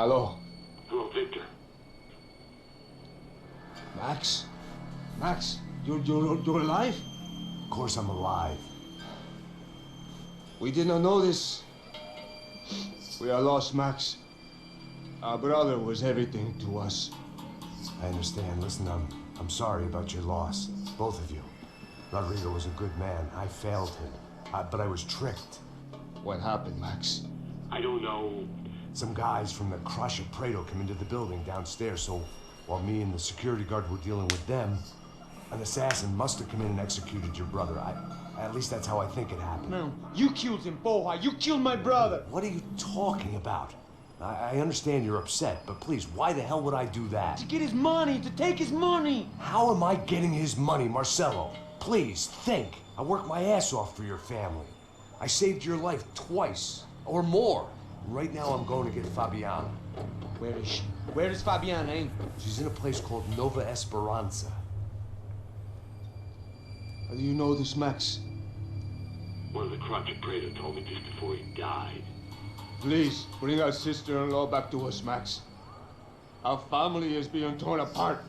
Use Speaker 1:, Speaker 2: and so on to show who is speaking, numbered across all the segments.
Speaker 1: Hello.
Speaker 2: Hello, Victor.
Speaker 1: Max? Max, you're alive?
Speaker 3: Of course I'm alive.
Speaker 1: We did not know this. We are lost, Max. Our brother was everything to us.
Speaker 3: I understand. Listen, I'm sorry about your loss. Both of you. Rodrigo was a good man. I failed him. But I was tricked.
Speaker 1: What happened, Max?
Speaker 2: I don't know.
Speaker 3: Some guys from the Crush of Prado came into the building downstairs, so while me and the security guard were dealing with them, an assassin must have come in and executed your brother. At least that's how I think it happened.
Speaker 4: No, you killed him, Porra. You killed my brother.
Speaker 3: What are you talking about? I understand you're upset, but please, why the hell would I do that?
Speaker 4: To get his money, to take his money.
Speaker 3: How am I getting his money, Marcelo? Please, think. I worked my ass off for your family. I saved your life twice, or more. Right now I'm going to get Fabiana.
Speaker 4: Where is she? Where is Fabiana, eh?
Speaker 3: She's in a place called Nova Esperanza.
Speaker 1: How do you know this, Max?
Speaker 2: One of the Crotch of Prado told me just before he died.
Speaker 1: Please, bring our sister-in-law back to us, Max. Our family is being torn apart.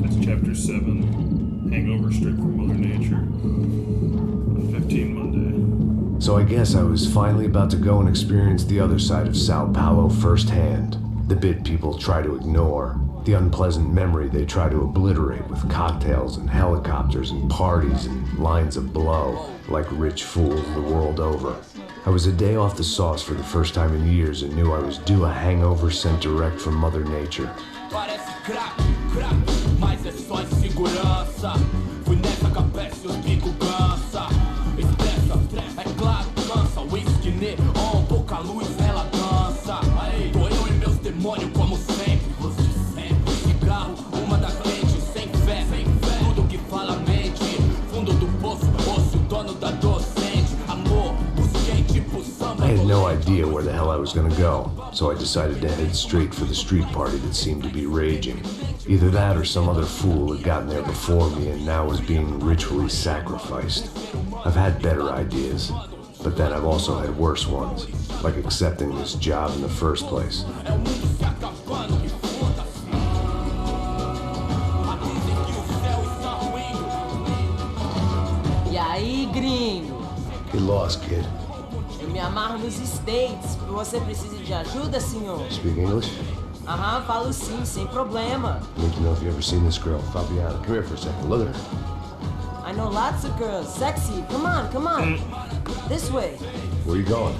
Speaker 5: That's Chapter 7, Hangover Straight from Mother Nature, on 15 Monday.
Speaker 3: So I guess I was finally about to go and experience the other side of Sao Paulo firsthand. The bit people try to ignore. The unpleasant memory they try to obliterate with cocktails and helicopters and parties and lines of blow, like rich fools the world over. I was a day off the sauce for the first time in years and knew I was due a hangover sent direct from Mother Nature.
Speaker 6: Mas é só insegurança. Fui nessa cabeça e os bico cansa. Estressa, é claro, cansa. Whisky neon, pouca luz, ela dança. Tô eu e meus demônios como sempre. Cigarro, uma das lentes, sem fé. Tudo que fala mente. Fundo do poço, osso, dono da docente. Amor, busquei tipo samba.
Speaker 3: I had no idea where the hell I was gonna go, so I decided to head straight for the street party that seemed to be raging. Either that or some other fool had gotten there before me and now was being ritually sacrificed. I've had better ideas, but then I've also had worse ones, like accepting this job in the first place.
Speaker 7: E aí, gringo?
Speaker 3: Get lost, kid.
Speaker 7: Eu me amarro nos States. Você precisa de ajuda, senhor?
Speaker 3: Speak English?
Speaker 7: Aham, falo sim, sem problema.
Speaker 3: Need to know if you've ever seen this girl, Fabiana. Come here for a second. Look at her.
Speaker 7: I know lots of girls. Sexy. Come on, come on. This way.
Speaker 3: Where you going?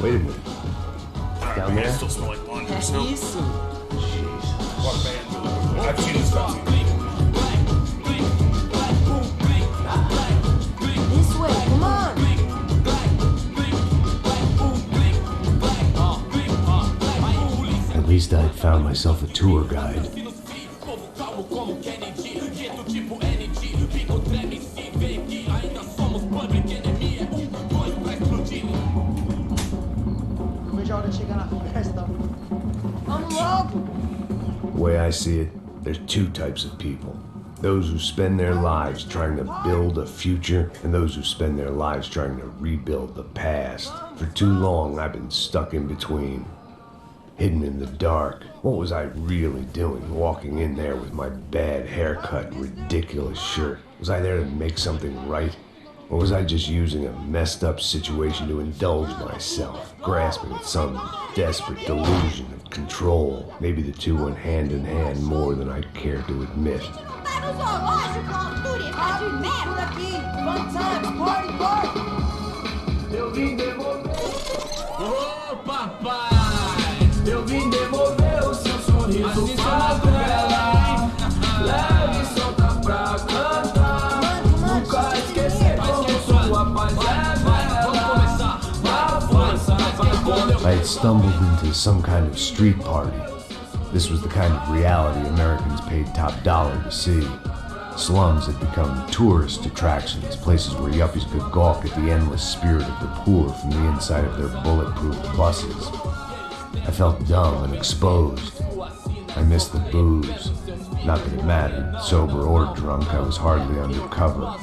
Speaker 3: Wait a minute. Down there?
Speaker 5: Still smell like laundry,
Speaker 7: É
Speaker 5: so...
Speaker 7: isso.
Speaker 5: What band? I've seen this stuff.
Speaker 7: This way, come on.
Speaker 3: At least I found myself a tour guide.
Speaker 7: Vamos logo.
Speaker 3: The way I see it, there's two types of people. Those who spend their lives trying to build a future, and those who spend their lives trying to rebuild the past. For too long, I've been stuck in between. Hidden in the dark. What was I really doing, walking in there with my bad haircut and ridiculous shirt? Was I there to make something right? Or was I just using a messed up situation to indulge myself, grasping at some desperate delusion of control? Maybe the two went hand in hand more than I cared to admit.
Speaker 7: Tá no zoológico, altura, tá de merda aqui. Fun times, party, party.
Speaker 6: Eu vim devolver. Ô, papai! Eu vim devolver o seu sorriso favela. Leve e solta pra cantar. Nunca esquecer como sua paz é bela. A força vai quando
Speaker 3: I had stumbled into some kind of street party. This was the kind of reality Americans paid top dollar to see. Slums had become tourist attractions, places where yuppies could gawk at the endless spirit of the poor from the inside of their bulletproof buses. I felt dumb and exposed. I missed the booze, Not that it mattered. Sober or drunk, I was hardly under cover.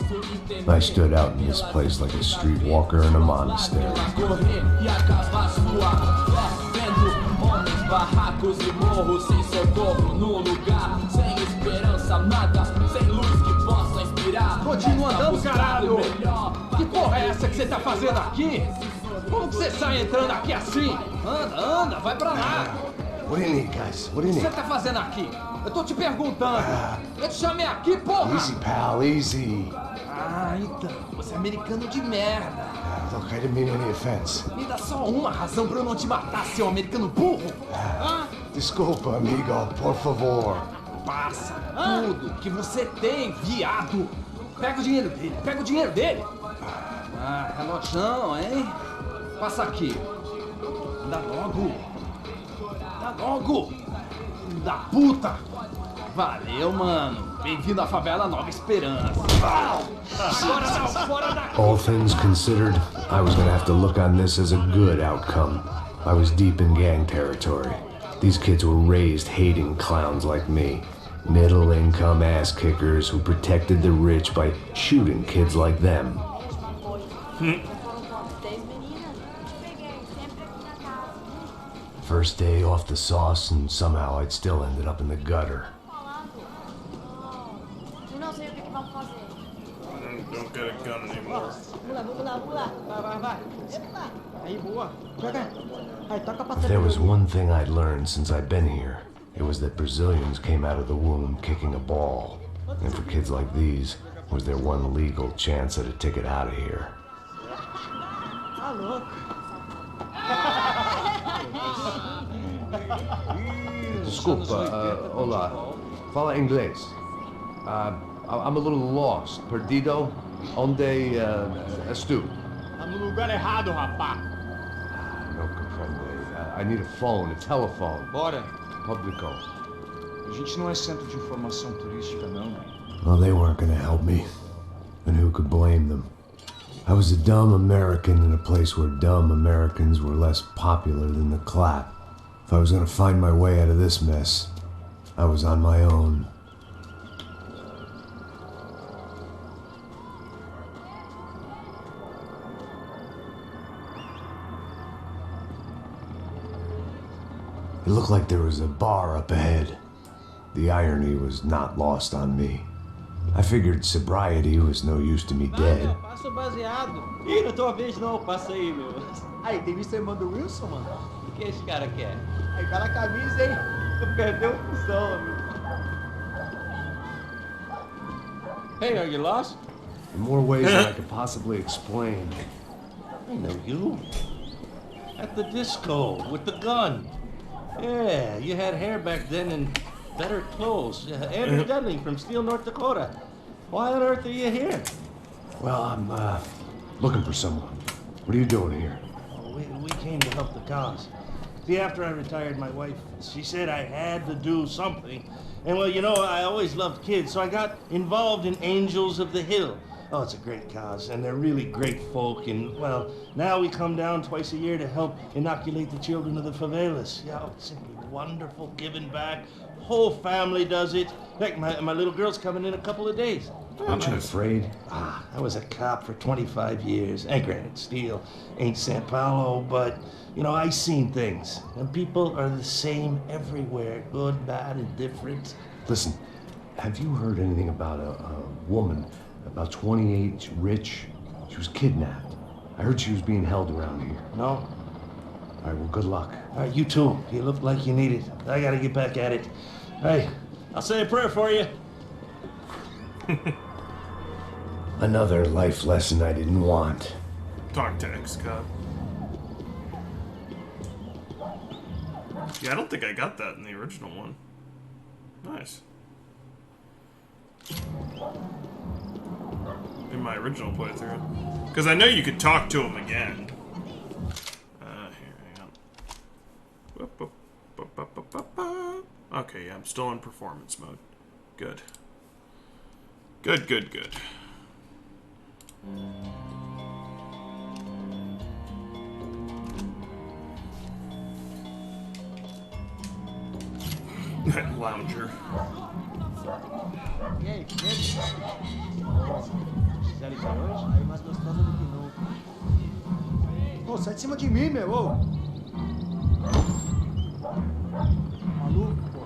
Speaker 3: I stood out in this place like a streetwalker in a monastery.
Speaker 6: Barracos e morros sem socorro no lugar, sem esperança, nada, sem luz que possa inspirar.
Speaker 8: Continua andando, caralho! Que porra é essa que você tá fazendo aqui? Como que você sai entrando aqui assim? Anda, vai pra lá!
Speaker 3: What do you need, guys? What do you
Speaker 8: O que
Speaker 3: need?
Speaker 8: você tá fazendo aqui? Eu tô te perguntando! Eu te chamei aqui, porra!
Speaker 3: Easy, pal, easy.
Speaker 8: Ah, então, você é americano de merda!
Speaker 3: Look, I didn't mean any offense.
Speaker 8: Me dá só uma razão pra eu não te matar, seu americano burro!
Speaker 3: Desculpa, amigo, por favor.
Speaker 8: Passa tudo que você tem, viado! Pega o dinheiro dele! Ah, relojão, hein? Passa aqui! Dá logo! Da puta! Valeu, mano! Bem-vindo à favela Nova Esperança! Agora não, fora daqui!
Speaker 3: All things considered, I was gonna have to look on this as a good outcome. I was deep in gang territory. These kids were raised hating clowns like me. Middle-income ass-kickers who protected the rich by shooting kids like them. First day off the sauce, and somehow I'd still ended up in the gutter.
Speaker 5: Don't get a gun anymore.
Speaker 4: Vai. Aí, boa. Joga. Aí, toca pra
Speaker 3: If there was one thing I'd learned since I'd been here, it was that Brazilians came out of the womb kicking a ball. And for kids like these, was their one legal chance at a ticket out of here.
Speaker 4: Tá louco.
Speaker 3: Desculpa, olá. Fala inglês. I'm a little lost. Perdido? Onde estou?
Speaker 4: Tá no lugar errado, rapá.
Speaker 3: Não compreende. I need a phone, a telephone.
Speaker 4: Bora.
Speaker 3: Publico.
Speaker 4: A gente não é centro de informação turística, não, né?
Speaker 3: Well, they weren't gonna help me. And who could blame them? I was a dumb American in a place where dumb Americans were less popular than the clap. If I was gonna find my way out of this mess, I was on my own. It looked like there was a bar up ahead. The irony was not lost on me. I figured sobriety was no use to me dead.
Speaker 4: Passa o baseado. Ih, não é tua vez não, passa aí, meu. Aí, tem visto a irmã do Wilson, mano? O que esse cara quer? Aí, tá na camisa, hein? Tu perdeu o cuzão, amigo. Hey, are you lost?
Speaker 3: In more ways than I could possibly explain.
Speaker 9: I know you. At the disco, with the gun. Yeah, you had hair back then and better clothes. Andrew Dudley from Steele, North Dakota. Why on earth are you here?
Speaker 3: Well, I'm looking for someone. What are you doing here?
Speaker 9: We came to help the cause. See, after I retired, my wife, she said I had to do something. And well, you know, I always loved kids, so I got involved in Angels of the Hill. Oh, it's a great cause, and they're really great folk, and well, now we come down twice a year to help inoculate the children of the favelas. Yeah, it's simply wonderful, giving back. Whole family does it. In fact, my little girl's coming in a couple of days.
Speaker 3: Aren't you afraid?
Speaker 9: I was a cop for 25 years. And granted, Steele ain't Sao Paulo, but, you know, I seen things. And people are the same everywhere. Good, bad, indifferent.
Speaker 3: Listen, have you heard anything about a woman, about 28, rich? She was kidnapped. I heard she was being held around here.
Speaker 9: No?
Speaker 3: All right, well, good luck.
Speaker 9: All right, you too. You look like you need it. I gotta get back at it. Hey, I'll say a prayer for you.
Speaker 3: Another life lesson I didn't want.
Speaker 5: Talk to ex-cop. Yeah, I don't think I got that in the original one. Nice. In my original playthrough. Because I know you could talk to him again. Here, hang on. Okay, yeah, I'm still in performance mode. Good. Good. Lounger.
Speaker 4: E aí, beleza? Quiser ligar hoje? Aí mais gostosa do que nunca. Ô, sai de cima de mim, meu, ô! Maluco, pô.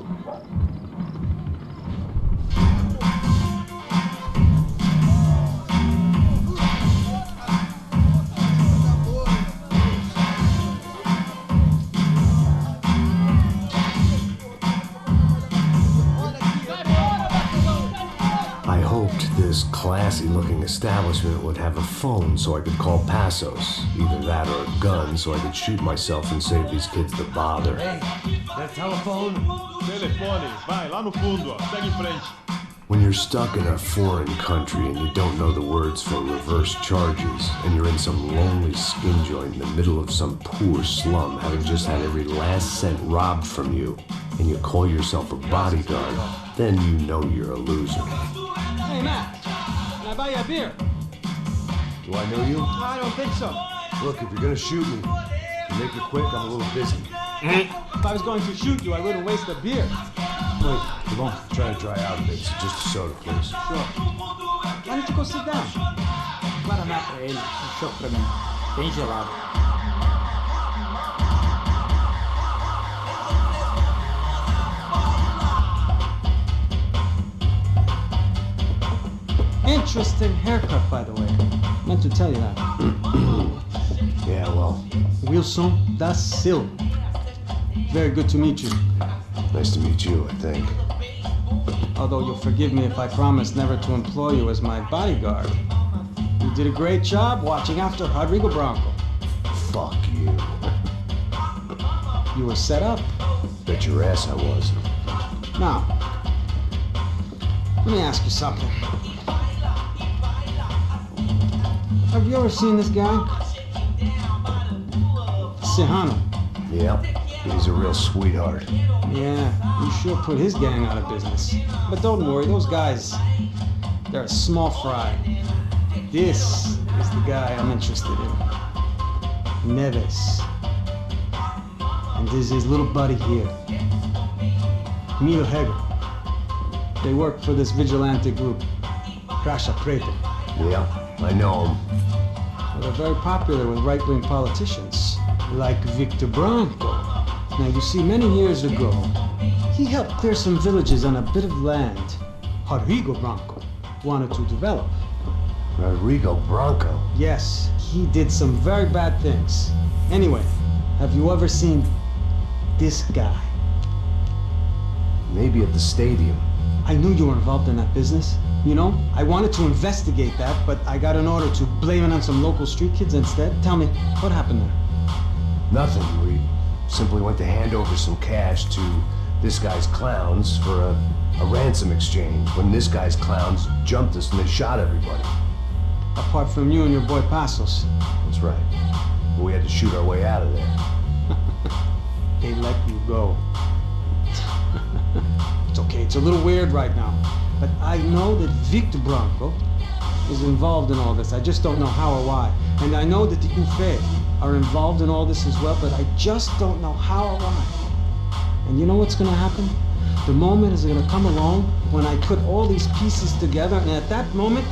Speaker 3: I hoped this classy-looking establishment would have a phone so I could call Passos. Either that or a gun so I could shoot myself and save these kids the bother.
Speaker 8: Hey, that telephone?
Speaker 10: Telefone, vai, lá no fundo, ó. Segue em frente.
Speaker 3: When you're stuck in a foreign country and you don't know the words for reverse charges, and you're in some lonely skin joint in the middle of some poor slum, having just had every last cent robbed from you, and you call yourself a bodyguard, then you know you're a loser.
Speaker 4: Hey, Matt, can I buy you a beer?
Speaker 3: Do I know you?
Speaker 4: I don't think so.
Speaker 3: Look, if you're gonna shoot me, make it quick, I'm a little busy.
Speaker 4: If I was going to shoot you, I wouldn't waste a beer.
Speaker 3: Wait, come on, try to dry out a bit. So just a soda, please.
Speaker 4: Sure. Why don't you go sit down? Guaraná pra ele, choque pra mim. Bem gelado. Interesting haircut, by the way. Meant to tell you that.
Speaker 3: Yeah, well,
Speaker 4: Wilson da Silva. Very good to meet you.
Speaker 3: nice to meet you, I think.
Speaker 4: Although you'll forgive me if I promise never to employ you as my bodyguard. You did a great job watching after Rodrigo Bronco.
Speaker 3: Fuck you.
Speaker 4: You were set up.
Speaker 3: Bet your ass I was.
Speaker 4: Now, let me ask you something. Have you ever seen this guy? Serrano.
Speaker 3: Yep, he's a real sweetheart.
Speaker 4: Yeah, you sure put his gang out of business. But don't worry, those guys, they're a small fry. This is the guy I'm interested in. Neves. And this is his little buddy here. Milo Hegel. They work for this vigilante group, Crasha Preta.
Speaker 3: Yeah, I know him.
Speaker 4: Well, they're very popular with right-wing politicians, like Victor Branco. Now, you see, many years ago, he helped clear some villages on a bit of land Rodrigo Branco wanted to develop.
Speaker 3: Rodrigo Bronco?
Speaker 4: Yes, he did some very bad things. Anyway, have you ever seen this guy?
Speaker 3: Maybe at the stadium.
Speaker 4: I knew you were involved in that business. You know, I wanted to investigate that, but I got an order to blame it on some local street kids instead. Tell me, what happened there?
Speaker 3: Nothing. We simply went to hand over some cash to this guy's clowns for a ransom exchange when this guy's clowns jumped us and they shot everybody.
Speaker 4: Apart from you and your boy Passos.
Speaker 3: That's right. But we had to shoot our way out of there.
Speaker 4: They let you go. It's okay, it's a little weird right now. But I know that Victor Branco is involved in all this. I just don't know how or why. And I know that the UFE are involved in all this as well, but I just don't know how or why. And you know what's gonna happen? The moment is gonna come along when I put all these pieces together, and at that moment,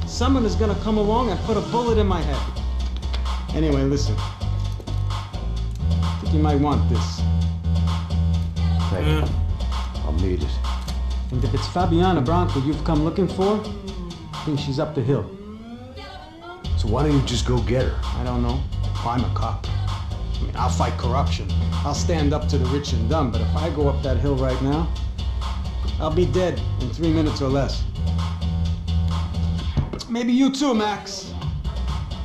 Speaker 4: someone is gonna come along and put a bullet in my head. Anyway, listen. I think you might want this.
Speaker 3: Thank you. I'll need it.
Speaker 4: And if it's Fabiana Branco you've come looking for, I think she's up the hill.
Speaker 3: So why don't you just go get her?
Speaker 4: I don't know. I'm a cop. I mean, I'll fight corruption. I'll stand up to the rich and dumb, but if I go up that hill right now, I'll be dead in 3 minutes or less. Maybe you too, Max.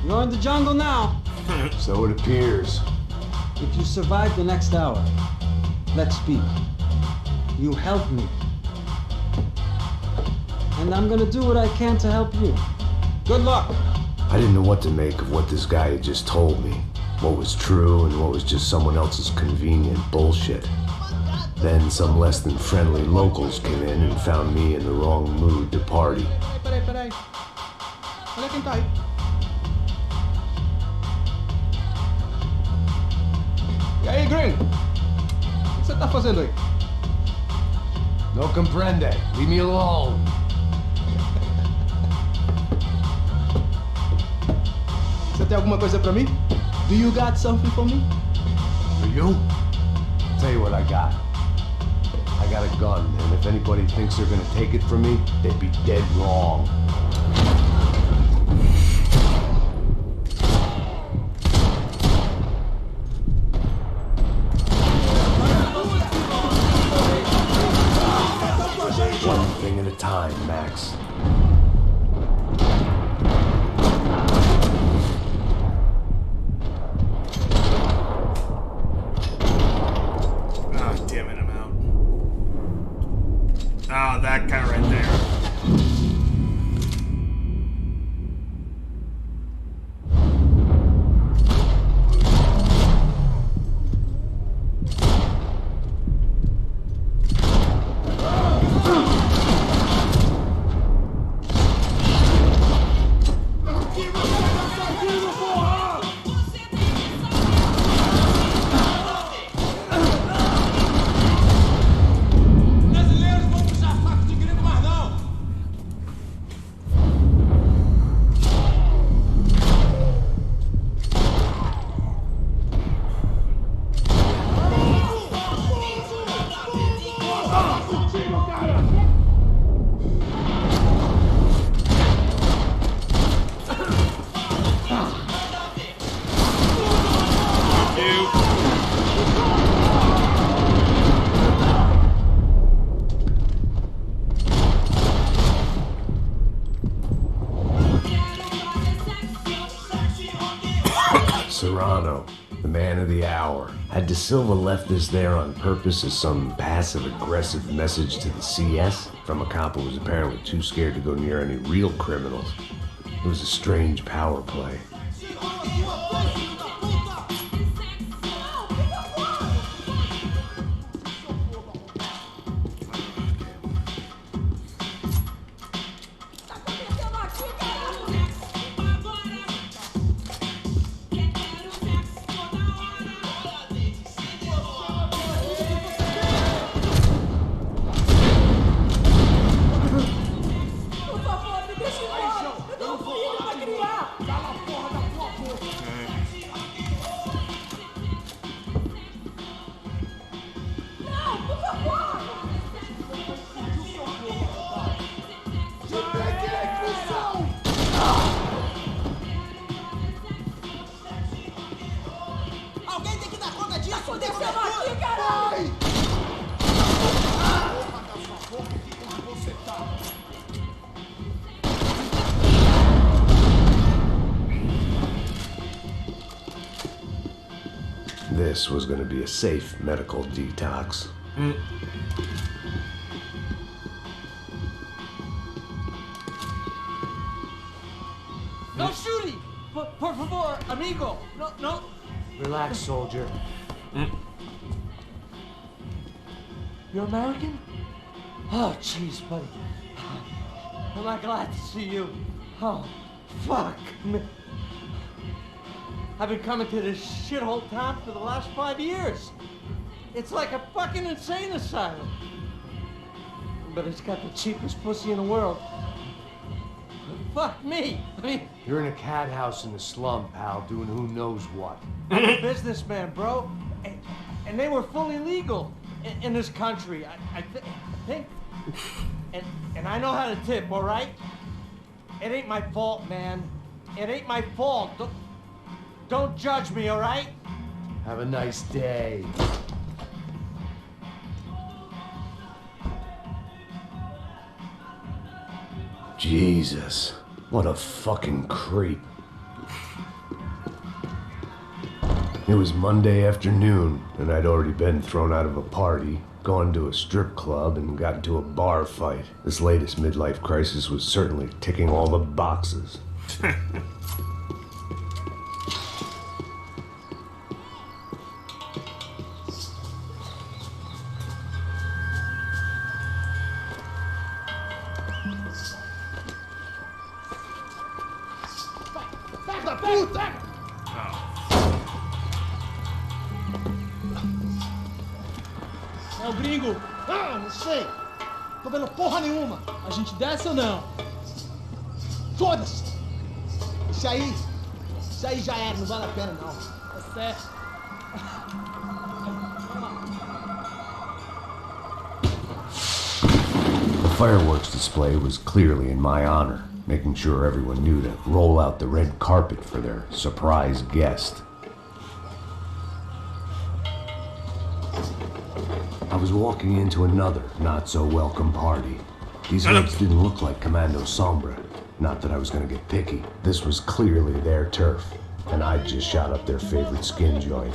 Speaker 4: You're in the jungle now.
Speaker 3: So it appears.
Speaker 4: If you survive the next hour, let's speak. You help me. And I'm gonna do what I can to help you. Good luck.
Speaker 3: I didn't know what to make of what this guy had just told me. What was true and what was just someone else's convenient bullshit. Then some less than friendly locals came in and found me in the wrong mood to party.
Speaker 4: Peraí. Olha quem tá aí. E aí, gringo? O que você tá fazendo aí?
Speaker 3: No comprende. Leave me alone.
Speaker 11: Você tem alguma coisa pra mim? Do you got something for me?
Speaker 3: For you? Tell you what I got. I got a gun, and if anybody thinks they're gonna take it from me, they'd be dead wrong. One thing at a time, Max.
Speaker 5: Ah, damn it, I'm out. Ah, that guy right there.
Speaker 3: Serrano, the man of the hour. Had De Silva left this there on purpose as some passive-aggressive message to the CS from a cop who was apparently too scared to go near any real criminals? It was a strange power play. This was going to be a safe medical detox.
Speaker 8: No shooting! Por favor, amigo! No, no!
Speaker 4: Relax, soldier.
Speaker 8: You're American? Oh, jeez, buddy. Am I glad to see you? Oh, fuck me. I've been coming to this shithole town for the last 5 years. It's like a fucking insane asylum. But it's got the cheapest pussy in the world. Fuck me. I mean,
Speaker 3: You're in a cat house in the slum, pal, doing who knows what.
Speaker 8: I'm a businessman, bro. And they were fully legal in this country. I think. And I know how to tip, all right? It ain't my fault, man. It ain't my fault. Don't judge me, all right?
Speaker 3: Have a nice day. Jesus, what a fucking creep. It was Monday afternoon, and I'd already been thrown out of a party, gone to a strip club, and got into a bar fight. This latest midlife crisis was certainly ticking all the boxes.
Speaker 9: É o gringo. Ah, não sei.
Speaker 11: Tô vendo porra nenhuma. A gente desce ou não? Foda-se. Isso aí já era, não vale a pena não. Tá certo.
Speaker 3: The fireworks display was clearly in my honor, making sure everyone knew to roll out the red carpet for their surprise guest. I was walking into another not-so-welcome party. These lights didn't look like Commando Sombra. Not that I was gonna get picky. This was clearly their turf, and I just shot up their favorite skin joint.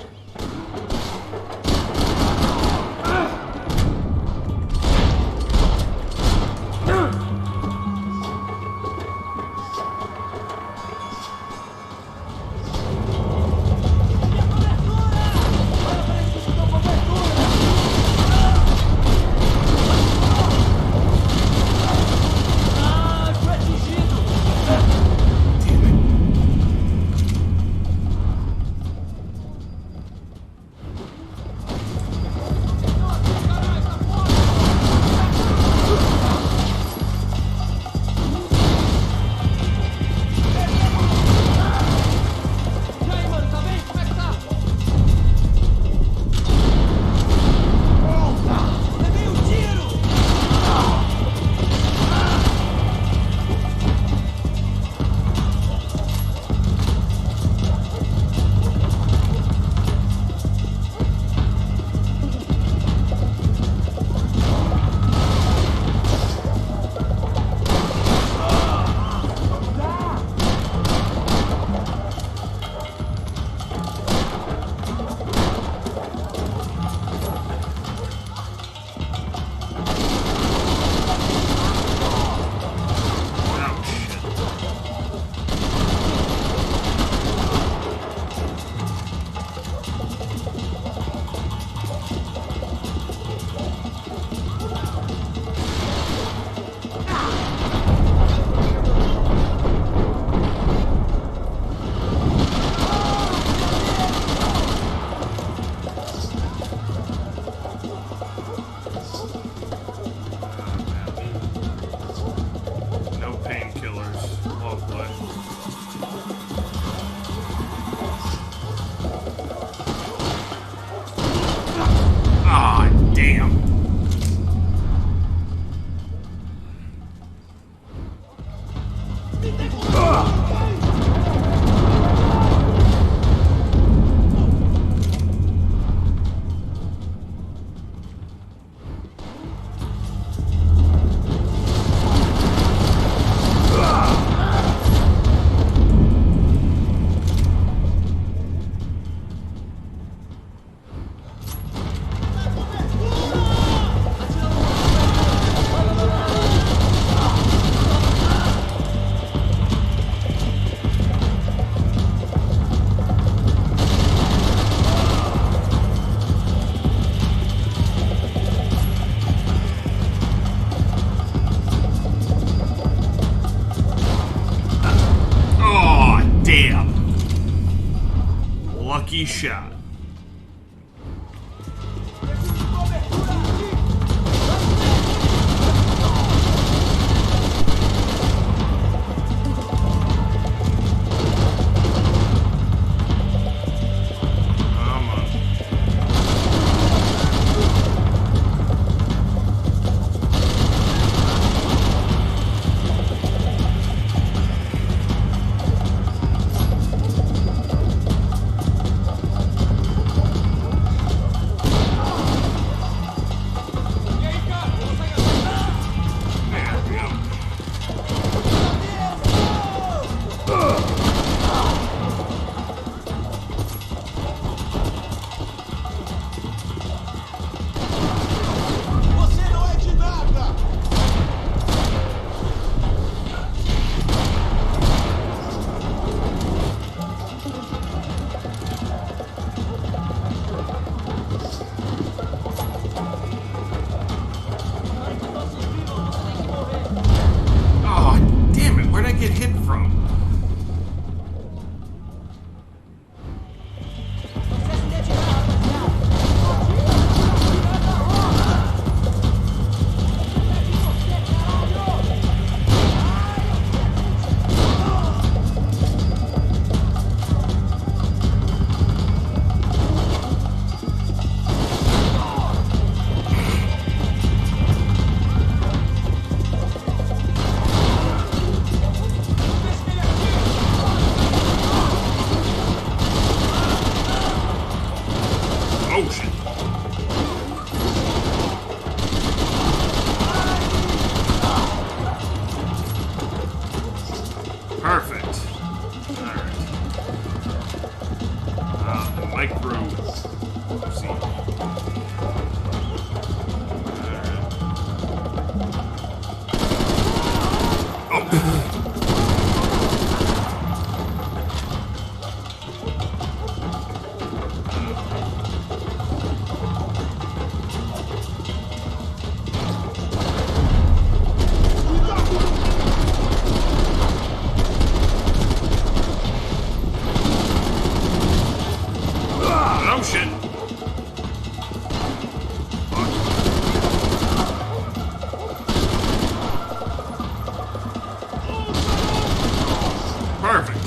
Speaker 5: Lucky shot. Oh, shit. Perfect. Alright. Micro. See. Alright. Oh. Oh shit. Perfect.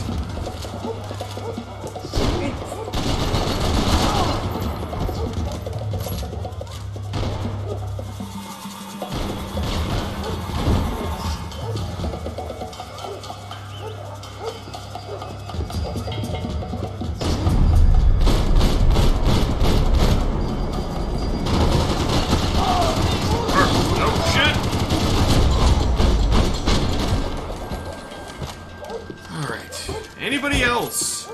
Speaker 5: Anybody else?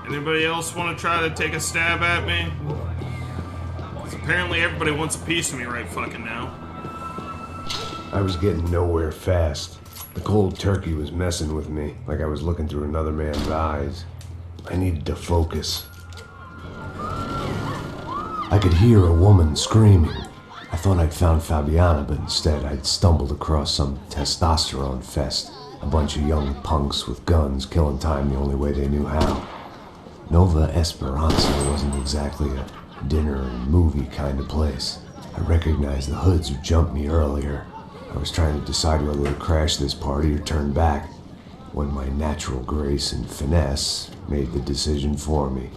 Speaker 5: Anybody else want to try to take a stab at me? 'Cause apparently everybody wants a piece of me right fucking now.
Speaker 3: I was getting nowhere fast. The cold turkey was messing with me, like I was looking through another man's eyes. I needed to focus. I could hear a woman screaming. I thought I'd found Fabiana, but instead I'd stumbled across some testosterone fest. A bunch of young punks with guns killing time the only way they knew how. Nova Esperanza wasn't exactly a dinner and movie kind of place. I recognized the hoods who jumped me earlier. I was trying to decide whether to crash this party or turn back, when my natural grace and finesse made the decision for me.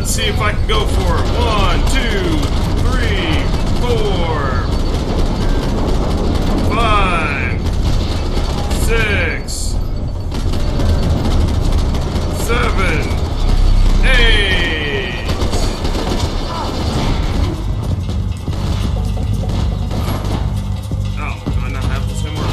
Speaker 5: See if I can go for it. 1, 2, 3, 4, 5, 6, 7, 8. Oh, do I not have the same one?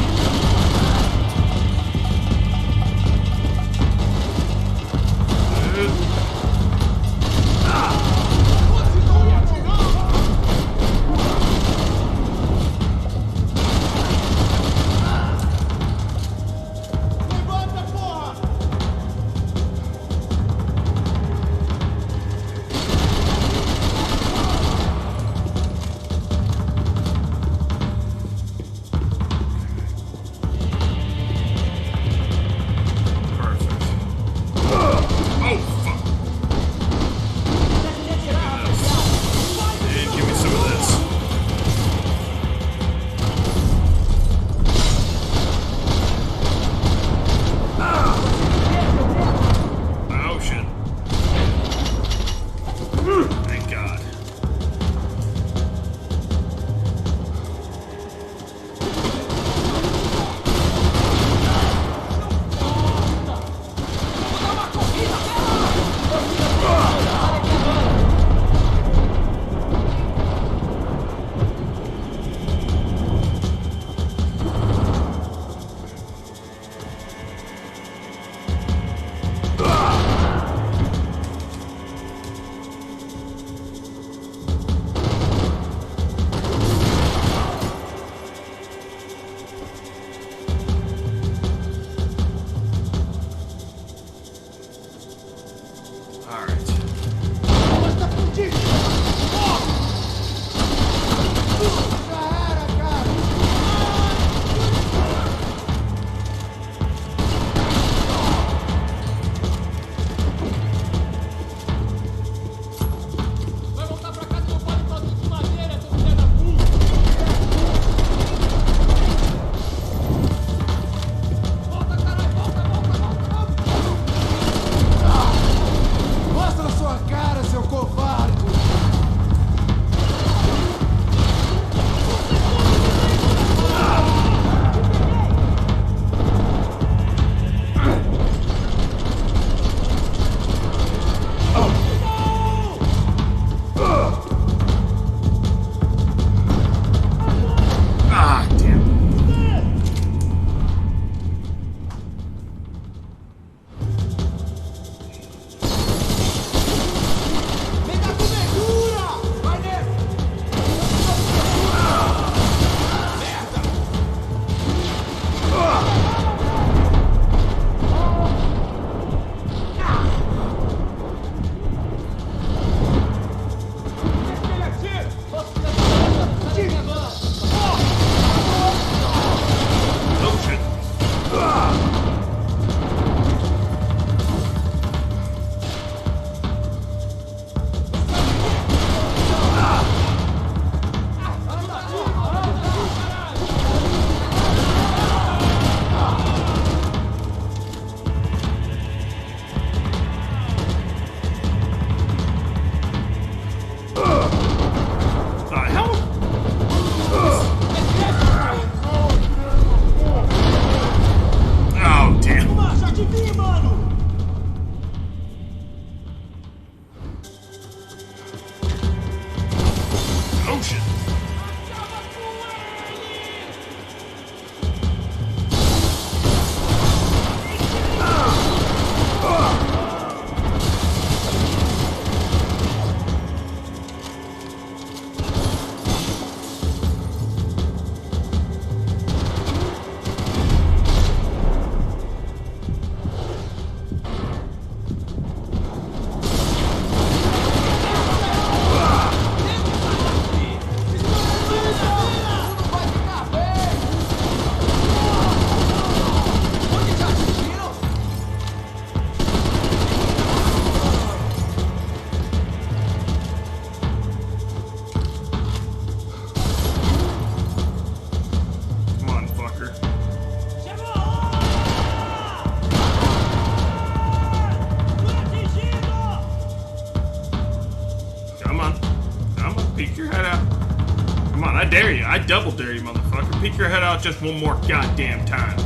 Speaker 5: dare you. I double dare you, motherfucker. Peek your head out just one more goddamn time.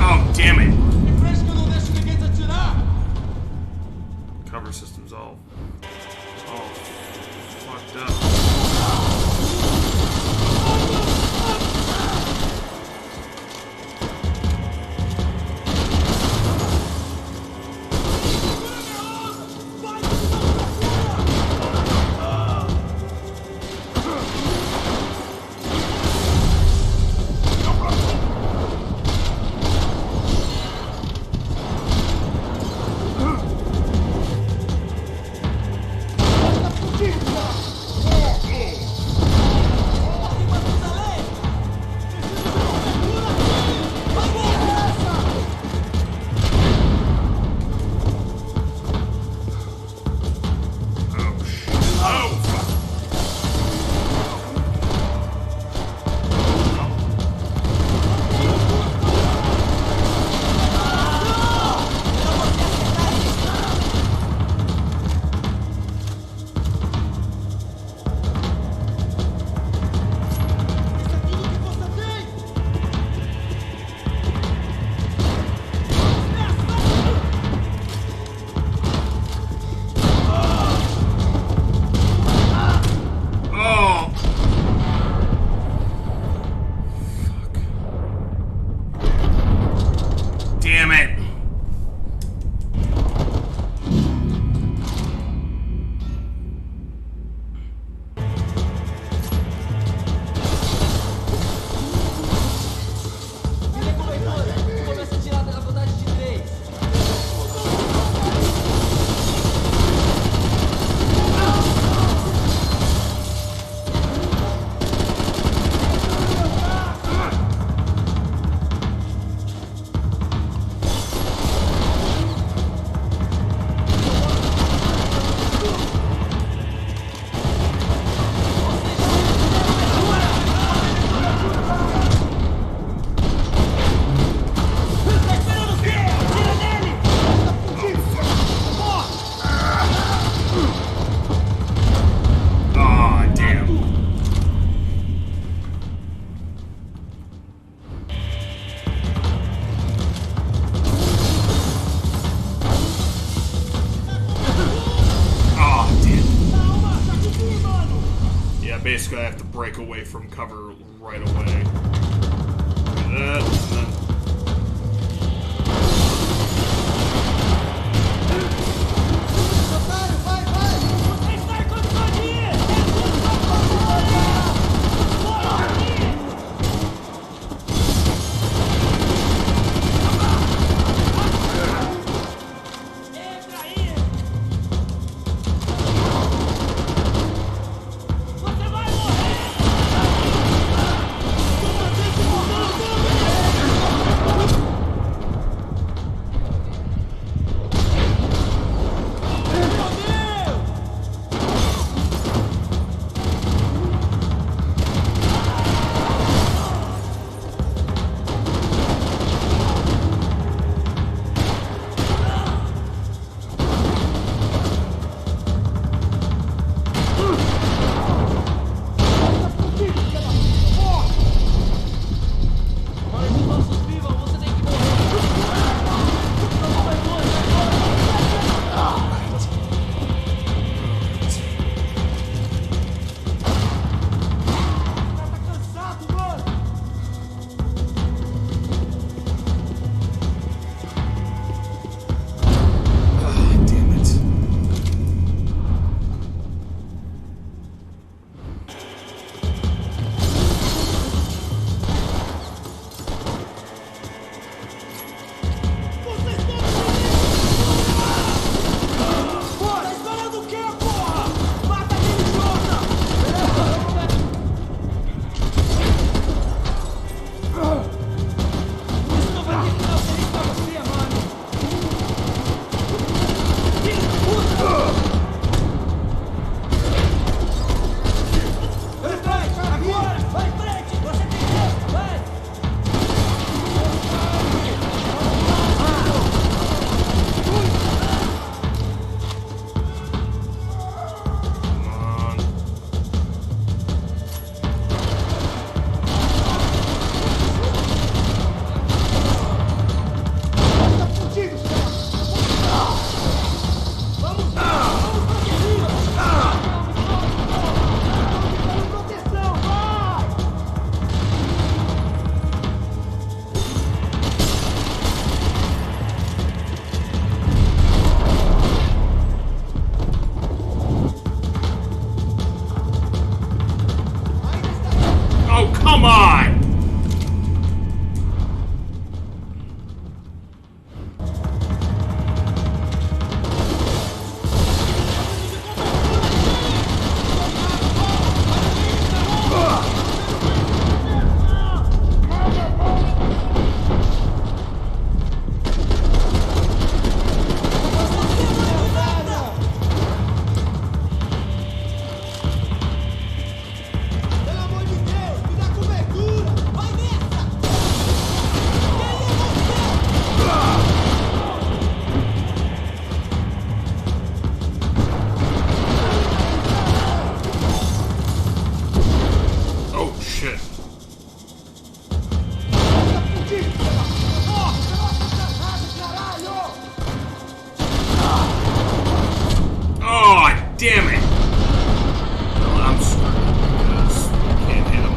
Speaker 5: Oh, damn it. Cover system's all fucked up. Basically, I have to break away from cover right away. damn it! Well, I'm screwed because I can't hit him.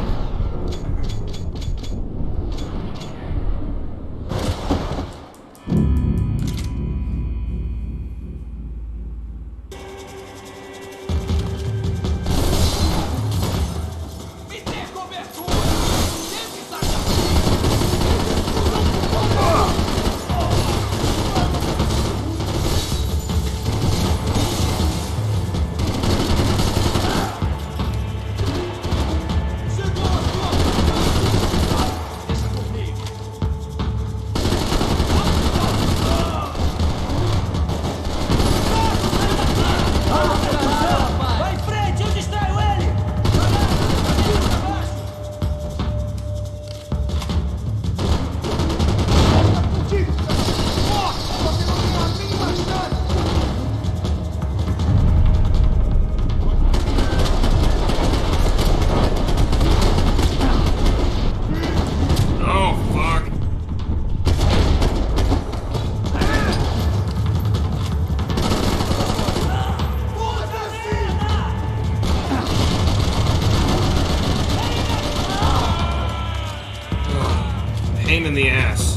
Speaker 5: Pain in the ass.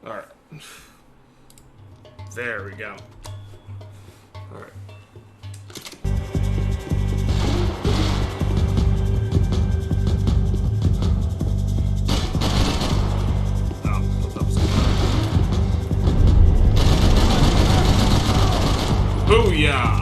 Speaker 5: Alright. There we go. Alright. Booyah!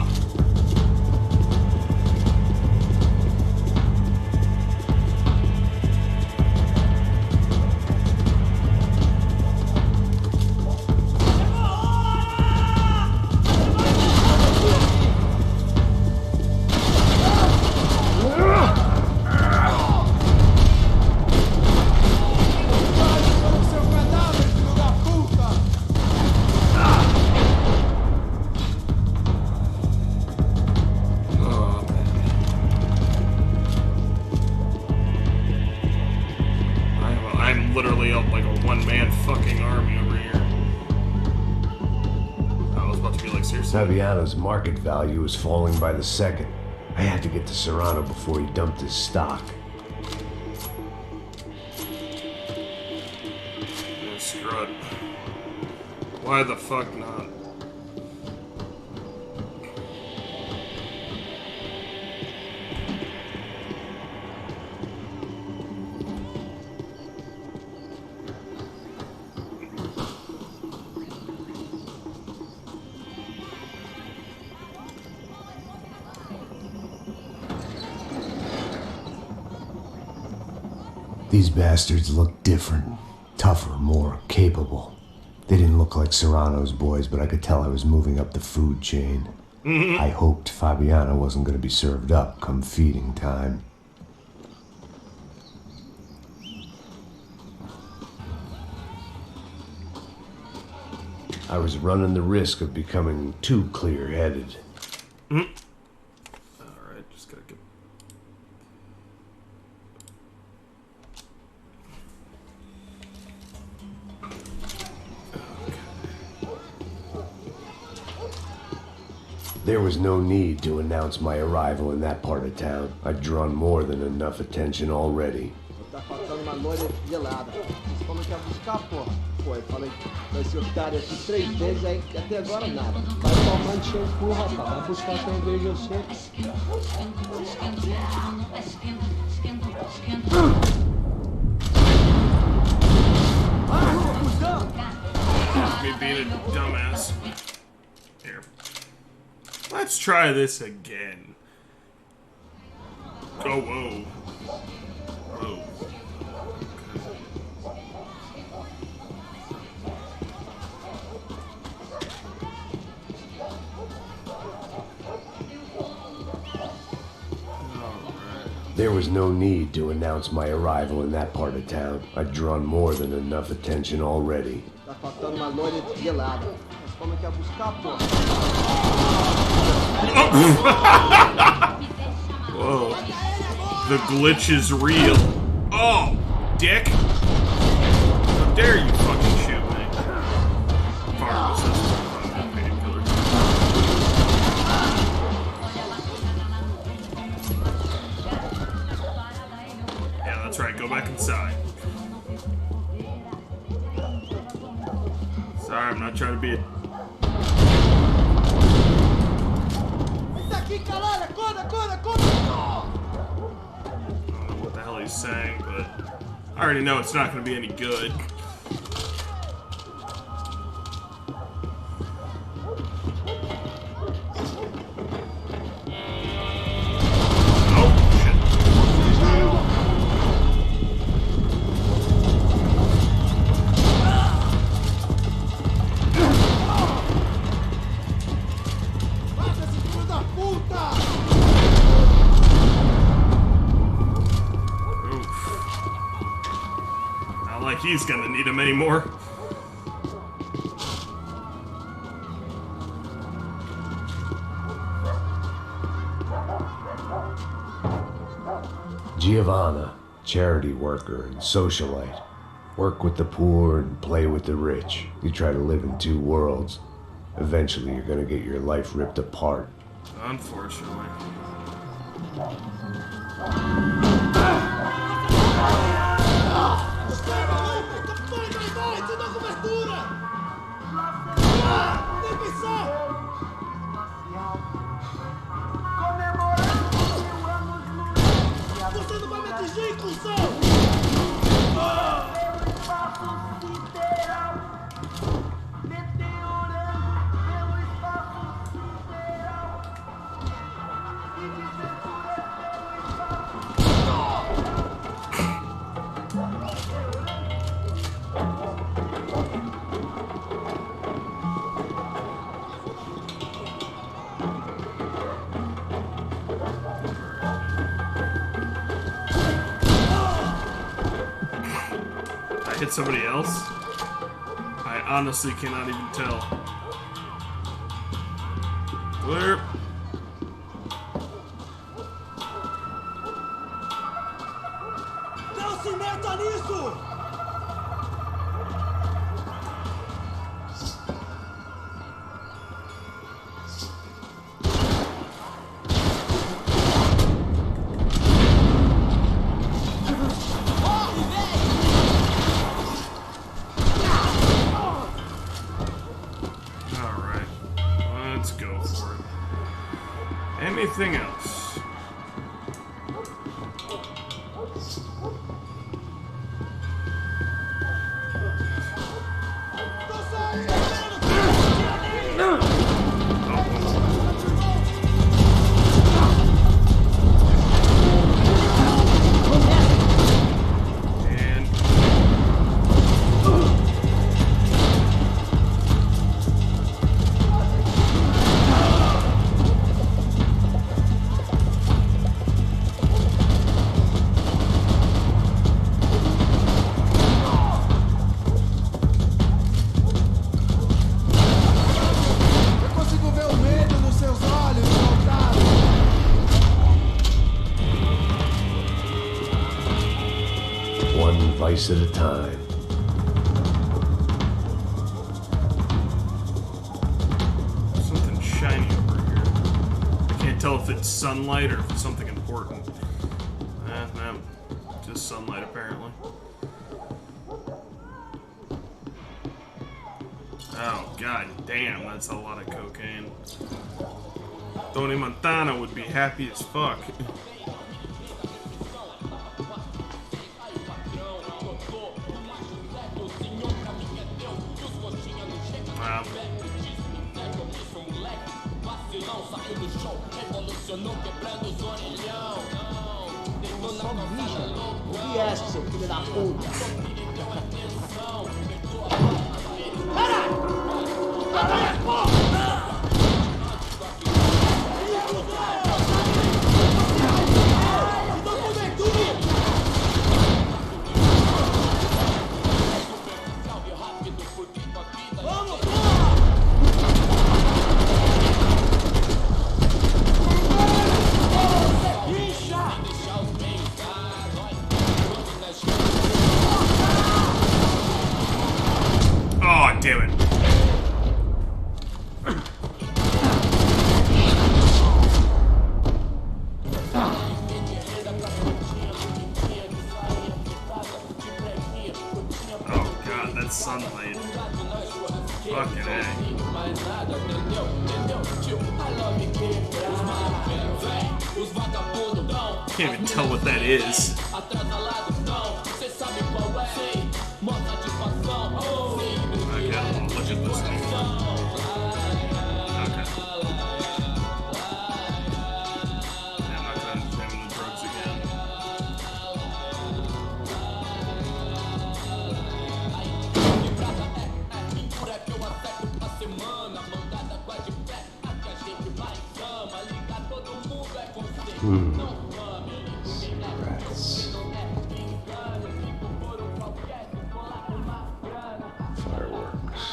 Speaker 5: Literally up like a one-man fucking army over here. I was about to be like, seriously.
Speaker 3: Fabiana's market value was falling by the second. I had to get to Serrano before he dumped his stock.
Speaker 5: Yeah, screw it. Why the fuck not?
Speaker 3: These bastards looked different, tougher, more capable. They didn't look like Serrano's boys, but I could tell I was moving up the food chain. I hoped Fabiana wasn't going to be served up come feeding time. I was running the risk of becoming too clear-headed.
Speaker 5: Alright, just gotta get...
Speaker 3: There was no need to announce my arrival in that part of town. I'd drawn more than enough attention already.
Speaker 11: Tá faltando uma loira gelada. Vocês falam que ia buscar, porra.
Speaker 12: Pô, eu falei pra esse otário aqui 3 vezes, aí até agora nada. Vai tomar de seu cu, rapaz. Vai buscar cerveja você.
Speaker 5: Me being a dumbass. Here. Let's try this again. Oh, whoa. Whoa.
Speaker 3: There was no need to announce my arrival in that part of town. I'd drawn more than enough attention already.
Speaker 12: Tá faltando uma loira gelada. Mas como é que é buscar, pô?
Speaker 5: Whoa. The glitch is real. Oh, dick. How dare you fucking shoot me? Pharmacist. Painkiller. Yeah, that's right. Go back inside. Sorry, I'm not trying to be a... I don't know what the hell he's saying, but I already know it's not going to be any good. He's gonna need him anymore.
Speaker 3: Giovanna, charity worker and socialite. Work with the poor and play with the rich. You try to live in two worlds. Eventually you're gonna get your life ripped apart.
Speaker 5: Unfortunately. Hit somebody else? I honestly cannot even tell. Clear.
Speaker 11: Não se meta nisso!
Speaker 5: Anything else?
Speaker 3: At a time.
Speaker 5: Something shiny over here. I can't tell if it's sunlight or if it's something important. No, just sunlight apparently. Oh, god damn, that's a lot of cocaine. Tony Montana would be happy as fuck. Wow.
Speaker 11: Só bicha. O que é essa, seu filho da puta? Caralho! Até porra!
Speaker 5: Oh, damn it. Oh god, that's sunlight. Fucking A. Can't even tell what that is. Okay, I'll look at this thing. Okay. Yeah, I'm not gonna examine the drugs again.
Speaker 3: Rats. Fireworks.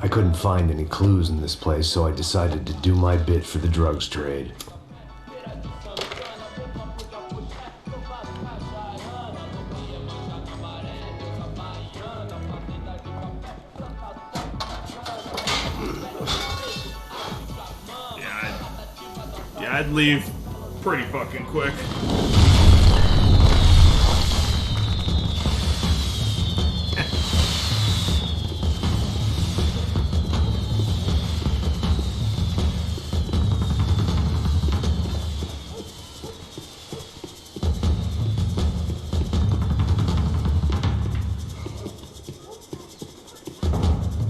Speaker 3: I couldn't find any clues in this place, so I decided to do my bit for the drugs trade.
Speaker 5: Yeah, I'd leave pretty fucking quick.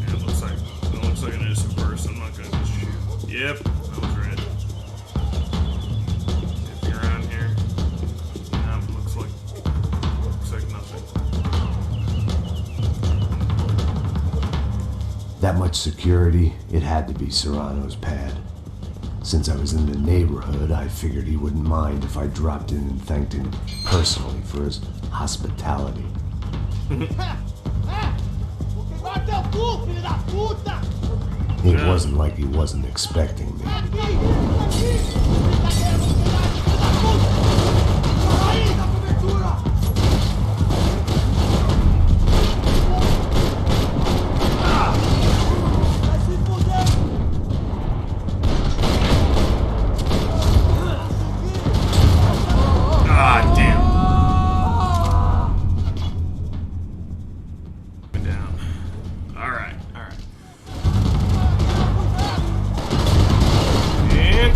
Speaker 5: It looks like an innocent person. I'm not gonna just shoot. Yep, that was right. Anything around here? No, looks like nothing.
Speaker 3: That much security, it had to be Serrano's pad. Since I was in the neighborhood, I figured he wouldn't mind if I dropped in and thanked him personally for his hospitality. It wasn't like he wasn't expecting me.
Speaker 5: Ah, damn. Down. Alright. And...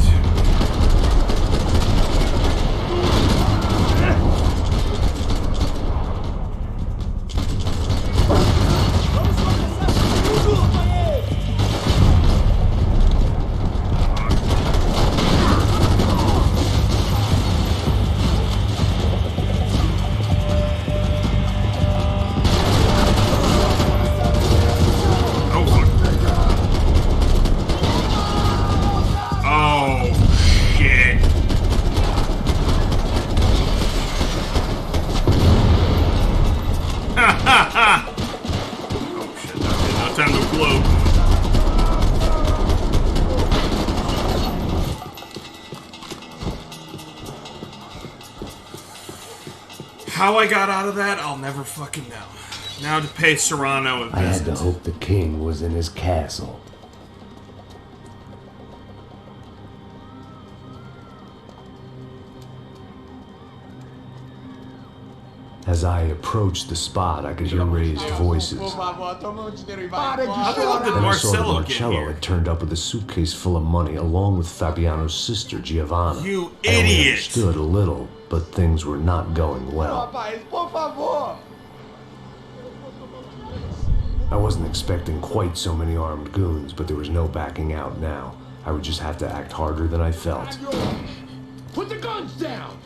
Speaker 5: oh shit, no time to blow. How I got out of that, I'll never fucking know. Now to pay Serrano a visit.
Speaker 3: I had to hope the king was in his castle. As I approached the spot, I could hear raised voices. Then I saw that Marcello had turned up with a suitcase full of money, along with Fabiano's sister, Giovanna.
Speaker 5: You
Speaker 3: I only
Speaker 5: idiot!
Speaker 3: understood a little, but things were not going well. I wasn't expecting quite so many armed goons, but there was no backing out now. I would just have to act harder than I felt.
Speaker 6: Put the guns down!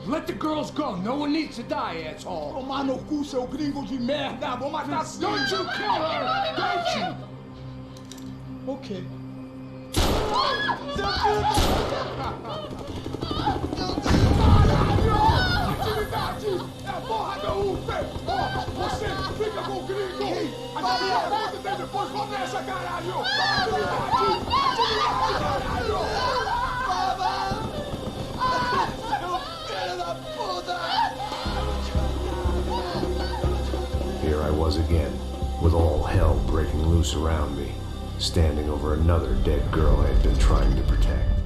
Speaker 6: Let the girls go. No one needs to die, asshole.
Speaker 11: Tomar no cu, seu gringo de merda. Vou matar sim.
Speaker 6: Don't you kill her! Don't you?
Speaker 11: Ok. Atividade! É a porra do UFE! Ó, você fica com o gringo! A minha conta e depois começa, caralho! Atividade! Atividade, caralho!
Speaker 3: Here I was again, with all hell breaking loose around me, standing over another dead girl I had been trying to protect.